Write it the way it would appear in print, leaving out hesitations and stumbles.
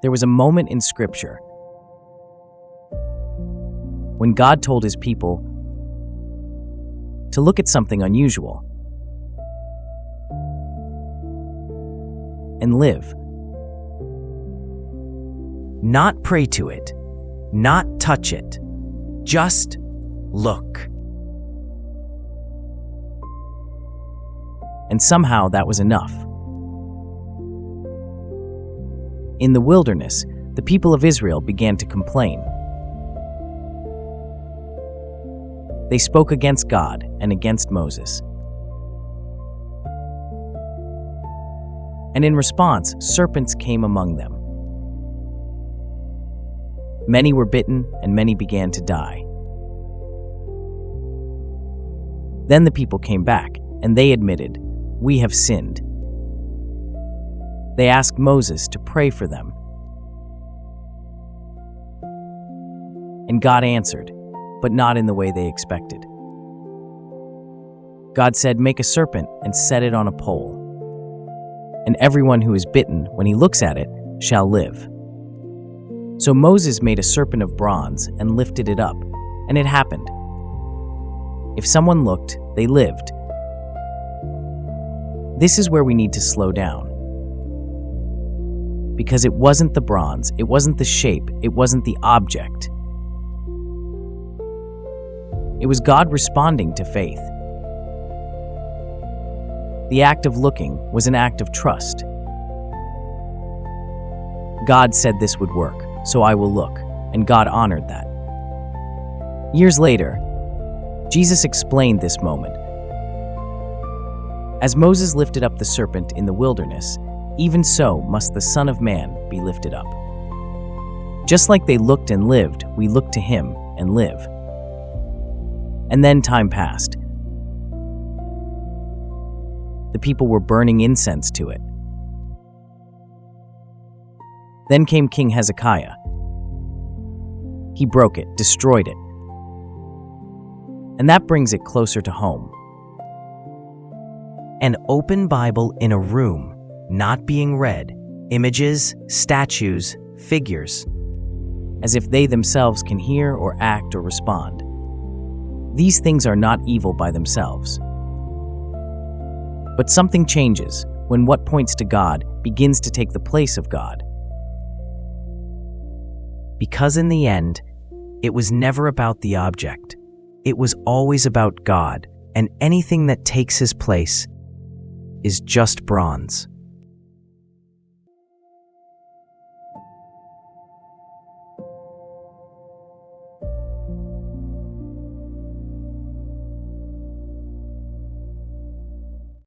There was a moment in Scripture when God told his people to look at something unusual and live. Not pray to it, not touch it, just look. And somehow that was enough. In the wilderness, the people of Israel began to complain. They spoke against God and against Moses. And in response, serpents came among them. Many were bitten, and many began to die. Then the people came back, and they admitted, "We have sinned." They asked Moses to pray for them. And God answered, but not in the way they expected. God said, "Make a serpent and set it on a pole. And everyone who is bitten, when he looks at it, shall live." So Moses made a serpent of bronze and lifted it up, and it happened. If someone looked, they lived. This is where we need to slow down. Because it wasn't the bronze, it wasn't the shape, it wasn't the object. It was God responding to faith. The act of looking was an act of trust. God said this would work, so I will look, and God honored that. Years later, Jesus explained this moment. As Moses lifted up the serpent in the wilderness, even so must the Son of Man be lifted up. Just like they looked and lived, we look to him and live. And then time passed. The people were burning incense to it. Then came King Hezekiah. He broke it, destroyed it. And that brings it closer to home. An open Bible in a room, not being read, images, statues, figures. As if they themselves can hear or act or respond. These things are not evil by themselves. But something changes when what points to God begins to take the place of God. Because in the end, it was never about the object. It was always about God, and anything that takes his place is just bronze.